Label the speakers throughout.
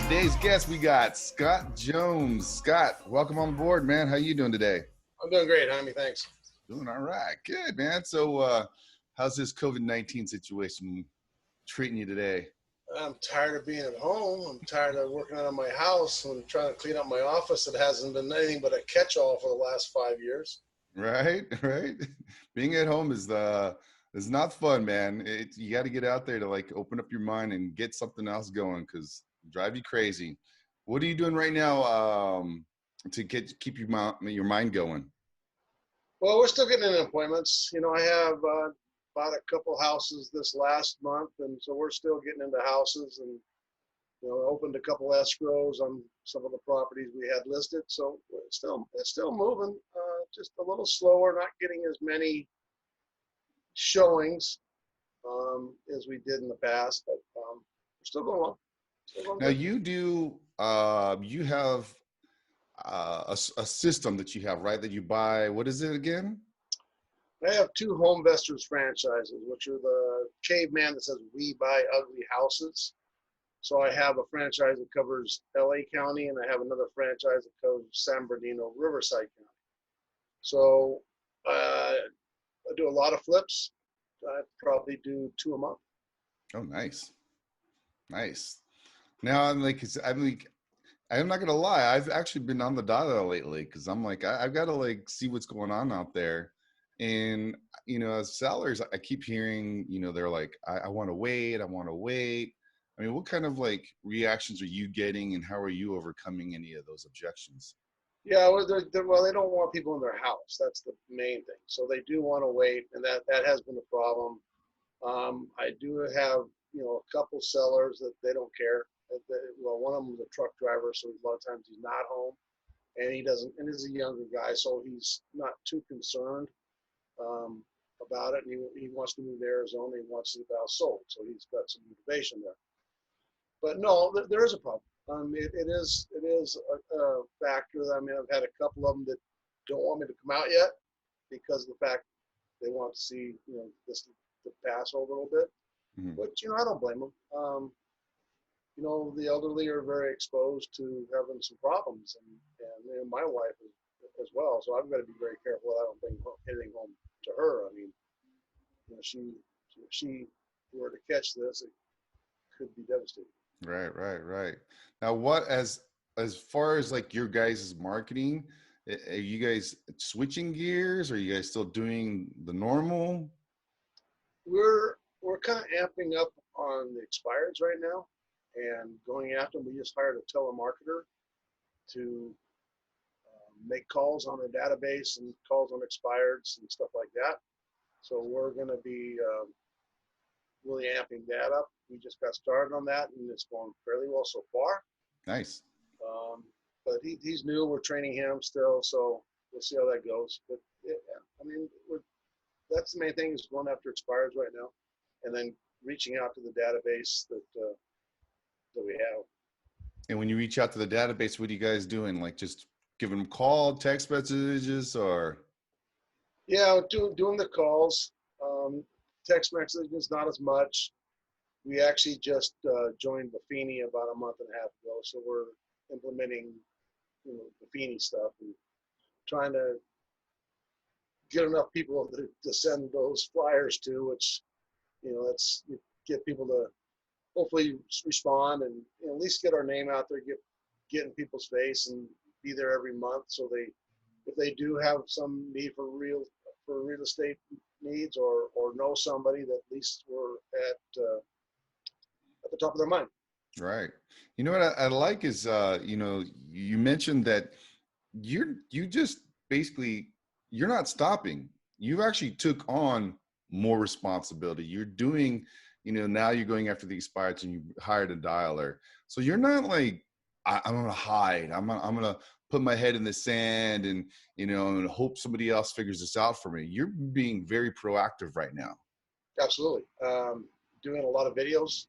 Speaker 1: Today's guest, we got Scott Jones. Scott, welcome on board, man. How you doing today?
Speaker 2: I'm doing great, Jaime. Thanks.
Speaker 1: Doing all right. Good, man. So, how's this COVID-19 situation treating you today?
Speaker 2: I'm tired of being at home. I'm tired of working out of my house and trying to clean up my office. It hasn't been anything but a catch-all for the last 5 years.
Speaker 1: Right, right. Being at home is not fun, man. You got to get out there to like open up your mind and get something else going because drive you crazy. What are you doing right now to keep your mind going?
Speaker 2: Well, we're still getting in appointments. I have bought a couple houses this last month, and so we're still getting into houses and opened a couple escrows on some of the properties we had listed. So it's still moving, just a little slower, not getting as many showings as we did in the past, but we're still going on.
Speaker 1: Now you have a system that you have, right? That you buy. What is it again?
Speaker 2: I have two Home Investors franchises, which are the caveman that says "We Buy Ugly Houses." So I have a franchise that covers LA County, and I have another franchise that covers San Bernardino, Riverside County. So I do a lot of flips. I probably do 2 a month.
Speaker 1: Oh, nice, nice. Now I'm not gonna lie. I've actually been on the data lately because I'm like, I've got to like see what's going on out there. And as sellers, I keep hearing, they're like, I want to wait. I want to wait. I mean, what kind of like reactions are you getting, and how are you overcoming any of those objections?
Speaker 2: Yeah, well, they don't want people in their house. That's the main thing. So they do want to wait, and that has been a problem. I do have a couple sellers that they don't care. Well, one of them is a truck driver, so a lot of times he's not home, and he doesn't. And he's a younger guy, so he's not too concerned about it. And he wants to move to Arizona. He wants to get the house sold, so he's got some motivation there. But no, there is a problem. It is a factor. I've had a couple of them that don't want me to come out yet because of the fact they want to see this to pass over a little bit.
Speaker 1: Mm-hmm.
Speaker 2: But I don't blame them. The elderly are very exposed to having some problems, and my wife as well. So I've got to be very careful that I don't bring anything home to her. I mean, if she were to catch this, it could be devastating.
Speaker 1: Right. Now, what as far as like your guys' marketing, are you guys switching gears? Are you guys still doing the normal?
Speaker 2: We're kind of amping up on the expireds right now and going after them. We just hired a telemarketer to make calls on the database and calls on expireds and stuff like that. So we're going to be really amping that up. We just got started on that, and it's going fairly well so far.
Speaker 1: Nice.
Speaker 2: But he's new. We're training him still, so we'll see how that goes. But yeah, that's the main thing is going after expireds right now, and then reaching out to the database that we have.
Speaker 1: And when you reach out to the database, what are you guys doing? Like just giving them call, text messages, or?
Speaker 2: Yeah, doing the calls. Text messages, not as much. We actually just joined Buffini about a month and a half ago, so we're implementing Buffini stuff and trying to get enough people to send those flyers to, which that's get people to hopefully respond and at least get our name out there, get in people's face and be there every month. So if they do have some need for real estate needs or know somebody, that at least we're at the top of their mind.
Speaker 1: Right. You know what I like is you mentioned that you just basically you're not stopping. You actually took on more responsibility. You're doing, now you're going after the expireds and you hired a dialer. So you're not like, I'm going to hide. I'm going to put my head in the sand and, and hope somebody else figures this out for me. You're being very proactive right now.
Speaker 2: Absolutely. Doing a lot of videos.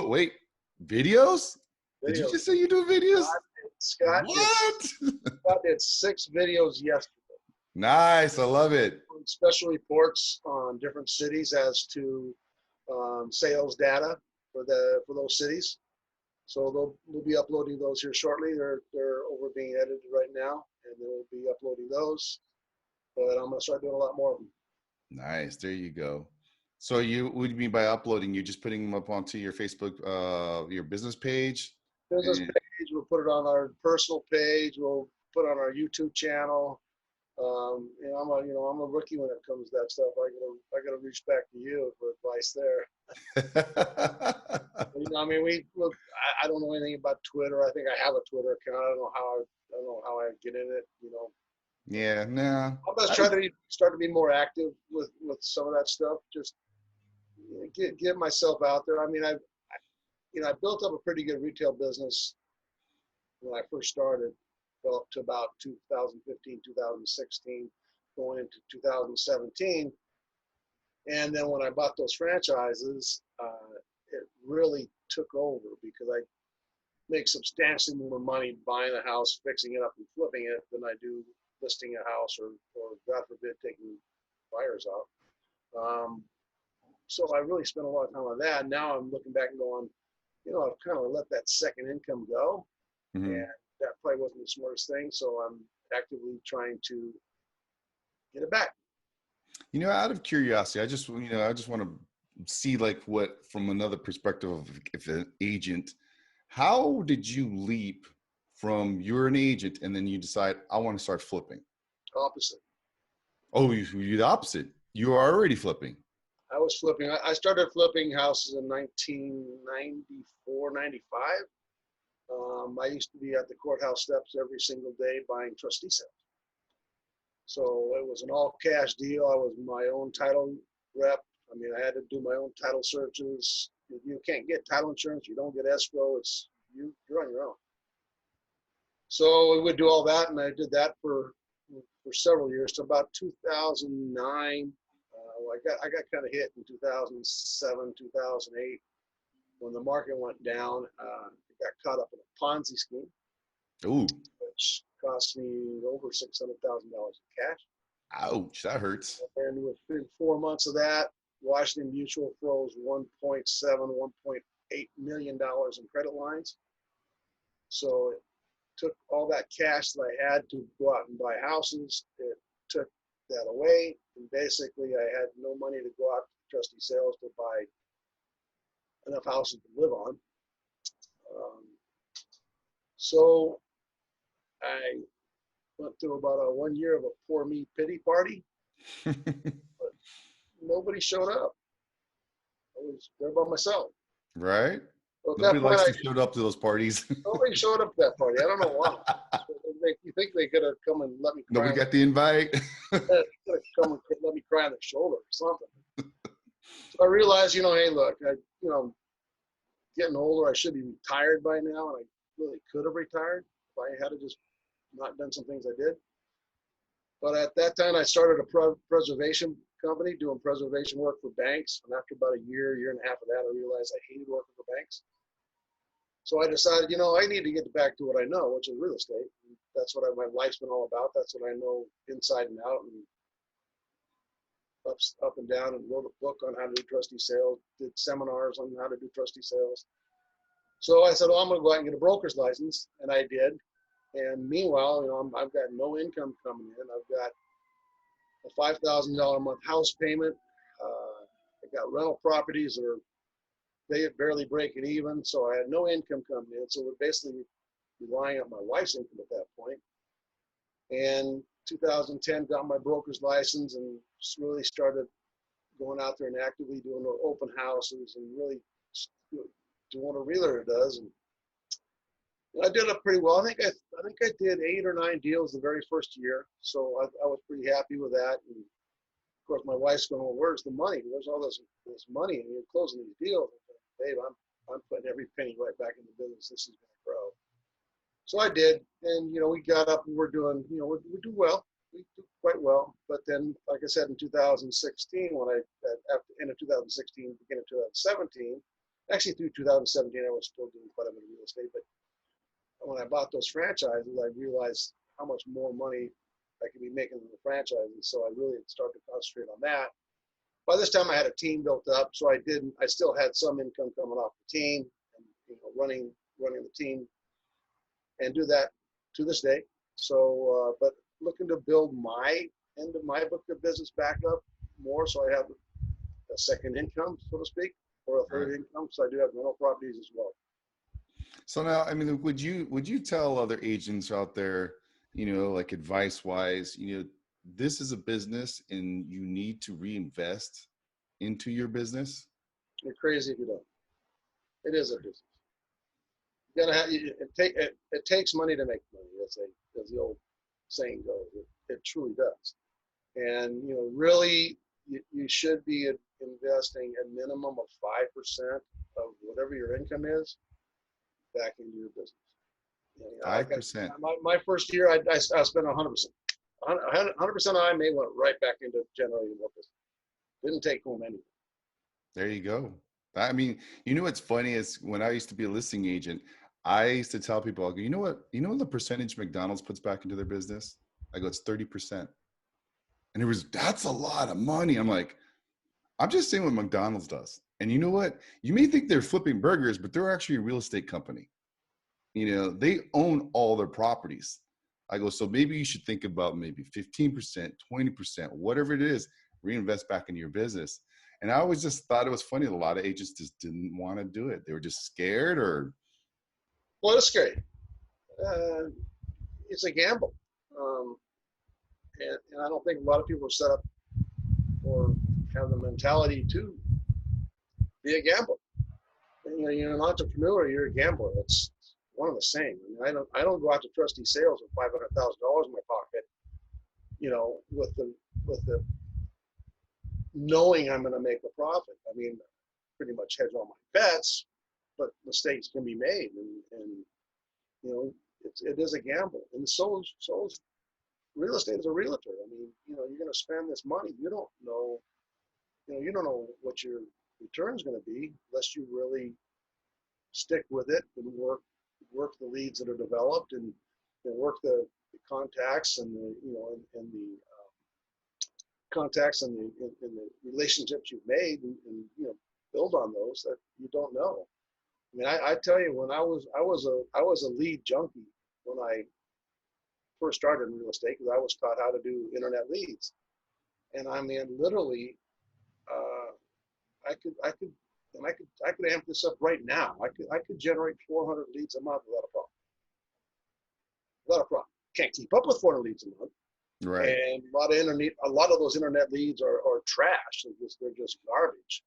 Speaker 1: Wait, videos? Did you just say you do videos?
Speaker 2: Scott did 6 videos yesterday.
Speaker 1: Nice, I love it.
Speaker 2: Special reports on different cities as to sales data for those cities. So we'll be uploading those here shortly. They're over being edited right now, and then we'll be uploading those. But I'm gonna start doing a lot more of them.
Speaker 1: Nice. There you go. So you, what do you mean by uploading? You're just putting them up onto your Facebook, your business page?
Speaker 2: Business
Speaker 1: And,
Speaker 2: page, we'll put it on our personal page. We'll put it on our YouTube channel. I'm a rookie when it comes to that stuff. I gotta reach back to you for advice there. I mean, I don't know anything about Twitter. I think I have a Twitter account. I don't know how I get in it.
Speaker 1: yeah, no.
Speaker 2: I'm just trying to start to be more active with some of that stuff. Just get myself out there. I mean, I built up a pretty good retail business when I first started, well, up to about 2015, 2016, going into 2017. And then when I bought those franchises, it really took over because I make substantially more money buying a house, fixing it up, and flipping it than I do listing a house or God forbid, taking buyers out. So I really spent a lot of time on that. Now I'm looking back and going, I've kind of let that second income go,
Speaker 1: Mhm.
Speaker 2: and that probably wasn't the smartest thing. So I'm actively trying to get it back.
Speaker 1: Out of curiosity, I just want to see like what from another perspective of if an agent, how did you leap from you're an agent and then you decide I want to start flipping?
Speaker 2: Opposite.
Speaker 1: Oh, you're the opposite. You are already flipping.
Speaker 2: I was flipping. I started flipping houses in 1994, 95. I used to be at the courthouse steps every single day buying trustee sales. So it was an all cash deal. I was my own title rep. I mean, I had to do my own title searches. You can't get title insurance. You don't get escrow. You're on your own. So we would do all that, and I did that for several years to about 2009. I got kind of hit in 2007, 2008 when the market went down. I got caught up in a Ponzi scheme,
Speaker 1: Ooh,
Speaker 2: which cost me over $600,000 in cash.
Speaker 1: ouch, that hurts.
Speaker 2: And within 4 months of that, Washington Mutual froze 1.7, $1.8 million in credit lines. So it took all that cash that I had to go out and buy houses. It took that away, and basically I had no money to go out to trustee sales to buy enough houses to live on. So I went through about 1 year of a poor me pity party, but nobody showed up. I was there by myself.
Speaker 1: Right?
Speaker 2: So at
Speaker 1: Nobody
Speaker 2: that point,
Speaker 1: likes to show up to those parties.
Speaker 2: nobody showed up at that party. I don't know why. You think they could have come and let me cry?
Speaker 1: Nobody got the invite.
Speaker 2: Come and let me cry on their shoulder or something. So I realized, hey, look, getting older. I should be retired by now, and I really could have retired if I had just not done some things I did. But at that time, I started a preservation company doing preservation work for banks. And after about a year and a half of that, I realized I hated working for banks. So I decided, I need to get back to what I know, which is real estate. And that's what my life's been all about. That's what I know inside and out, and up and down, and wrote a book on how to do trustee sales, did seminars on how to do trustee sales. So I said, I'm going to go out and get a broker's license, and I did. And meanwhile, I've got no income coming in. I've got a $5,000 a month house payment. I got rental properties that they barely breaking even, so I had no income coming in. So we're basically relying on my wife's income at that point. And 2010, got my broker's license and really started going out there and actively doing open houses and really doing what a realtor does. And I did it pretty well. I think I did 8 or 9 deals the very first year, so I was pretty happy with that. And of course, my wife's going, "Well, where's the money? Where's all this money? And you're closing these deals." Babe, I'm putting every penny right back in the business. This is going to grow. So I did, and we got up and we're doing, we do well. We do quite well. But then, like I said, in 2016, after the end of 2016, beginning of 2017, actually through 2017, I was still doing quite a bit of real estate. But when I bought those franchises, I realized how much more money I could be making in the franchises. So I really started to concentrate on that. By this time, I had a team built up, so I still had some income coming off the team, and running running the team, and do that to this day. So, but looking to build my end of my book of business back up more, so I have a second income, so to speak, or a third
Speaker 1: Right.
Speaker 2: income. So I do have rental properties as well.
Speaker 1: So now, I mean, would you tell other agents out there, like advice wise, this is a business and you need to reinvest into your business?
Speaker 2: You're crazy if you don't. It is a business. You gotta have it takes money to make money, as the old saying goes. It truly does. And really, you should be investing a minimum of 5% of whatever your income is back into your business. Like
Speaker 1: 5%.
Speaker 2: my first year, I spent 100%. 100% of my went right back into generating more business. Didn't take home anything.
Speaker 1: There you go. I mean, what's funny is when I used to be a listing agent, I used to tell people, I go, you know what the percentage McDonald's puts back into their business? I go, it's 30%. And that's a lot of money. I'm like, I'm just saying what McDonald's does. And you know what? You may think they're flipping burgers, but they're actually a real estate company. They own all their properties. I go, so maybe you should think about maybe 15%, 20%, whatever it is, reinvest back into your business. And I always just thought it was funny. A lot of agents just didn't want to do it. They were just scared or.
Speaker 2: Well, it's scary. Uh, it's a gamble. Um, and I don't think a lot of people are set up or have the mentality to be a gambler. And, you're an entrepreneur, you're a gambler. It's one of the same. I don't go out to trustee sales with $500,000 in my pocket, with the knowing I'm going to make a profit. I mean, pretty much hedge all my bets, but mistakes can be made, and it is a gamble. And so is real estate as a realtor. I mean, you're going to spend this money. You don't know what your return's going to be unless you really stick with it and work the leads that are developed, and work the contacts and the contacts and the relationships you've made, and build on those that you don't know. I mean, I tell you, when I was a lead junkie when I first started in real estate, because I was taught how to do internet leads, and I mean, literally, I could amp this up right now. I could generate 400 leads a month without a problem. Without a problem. Can't keep up with 400 leads a month.
Speaker 1: Right.
Speaker 2: And a lot of those internet leads are trash. They're just garbage.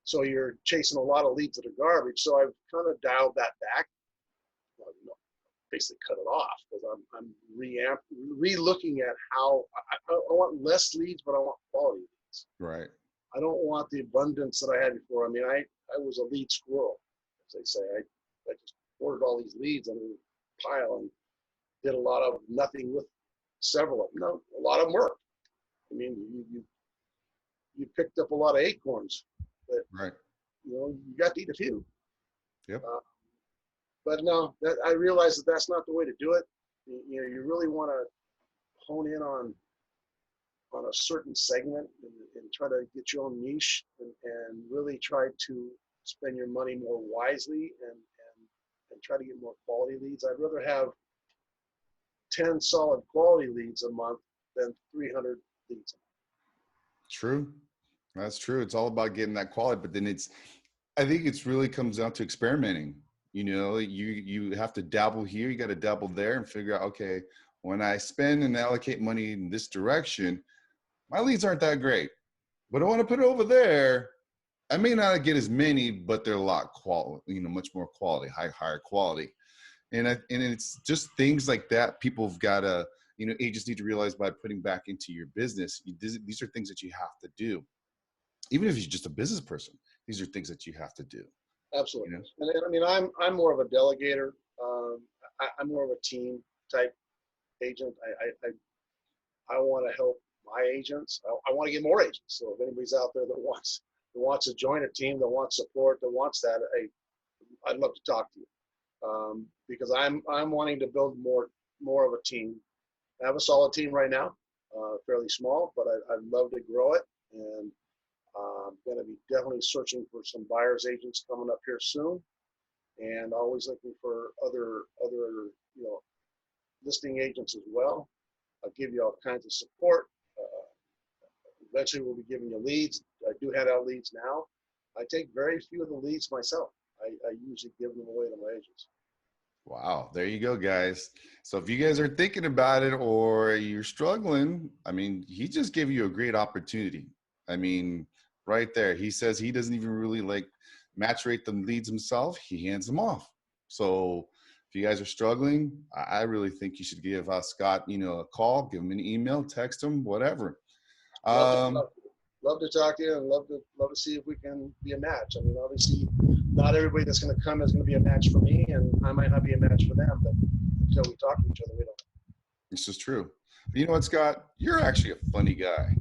Speaker 2: So you're chasing a lot of leads that are garbage. So I've kind of dialed that back. Well, basically cut it off, because I'm re-looking at how I want less leads, but I want quality leads.
Speaker 1: Right.
Speaker 2: I don't want the abundance that I had before. I mean, I was a lead squirrel, as they say. I just ordered all these leads on a pile and did a lot of nothing with several of them. No, a lot of them worked. I mean, you picked up a lot of acorns, but
Speaker 1: right.
Speaker 2: You got to eat a few.
Speaker 1: Yep.
Speaker 2: But no, I realize that that's not the way to do it. You really want to hone in on a certain segment, and try to get your own niche, and really try to spend your money more wisely, and try to get more quality leads. I'd rather have 10 solid quality leads a month than 300 leads a month.
Speaker 1: True. That's true. It's all about getting that quality, but then I think it's really comes down to experimenting. You have to dabble here, you got to dabble there, and figure out, okay, when I spend and allocate money in this direction, my leads aren't that great, but I want to put it over there. I may not get as many, but they're a lot quality, much more quality, higher quality. And it's just things like that. People have got to, agents need to realize by putting back into your business, these are things that you have to do. Even if you're just a business person, these are things that you have to do.
Speaker 2: Absolutely. And I mean, I'm more of a delegator. I'm more of a team type agent. I want to help my agents. I want to get more agents. So if anybody's out there that wants to join a team, that wants support, that wants that, I'd love to talk to you, because I'm wanting to build more of a team. I have a solid team right now, fairly small, but I'd love to grow it, and I'm going to be definitely searching for some buyers agents coming up here soon. and always looking for other listing agents as well. I'll give you all kinds of support. Eventually, we'll be giving you leads. I do hand out leads now. I take very few of the leads myself. I usually give them away to my agents.
Speaker 1: Wow, there you go, guys. So if you guys are thinking about it or you're struggling, I mean, he just gave you a great opportunity. I mean, right there, he says he doesn't even really like match rate the leads himself. He hands them off. So if you guys are struggling, I really think you should give Scott, a call, give him an email, text him, whatever.
Speaker 2: Love to talk to you, and love to see if we can be a match. I mean, obviously, not everybody that's going to come is going to be a match for me, and I might not be a match for them. But until we talk to each other, we don't.
Speaker 1: This is true. But you know what, Scott? You're actually a funny guy.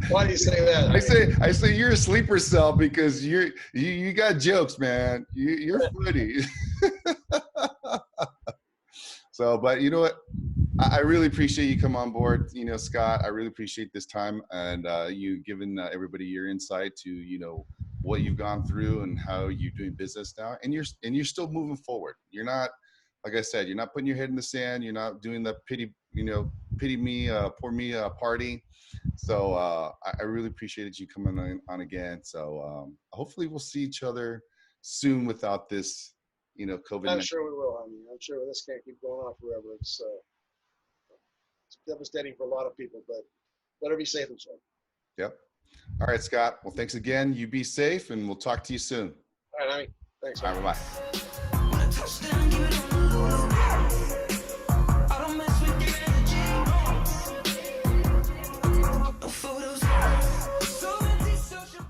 Speaker 2: Why do you say that?
Speaker 1: I say you're a sleeper cell because you got jokes, man. You're funny. So, but you know what? I really appreciate you come on board, Scott. I really appreciate this time and you giving everybody your insight to, what you've gone through and how you're doing business now. And you're still moving forward. You're not, like I said, you're not putting your head in the sand. You're not doing the pity me, poor me party. So I really appreciated you coming on again. So hopefully we'll see each other soon without this, COVID-19.
Speaker 2: I'm sure we will. I mean, I'm sure this can't keep going on forever. It's devastating for a lot of people, but better be safe and sorry.
Speaker 1: Yep. All right, Scott. Well, thanks again. You be safe, and we'll talk to you soon.
Speaker 2: All right, Amy. Thanks.
Speaker 1: All right, bye-bye.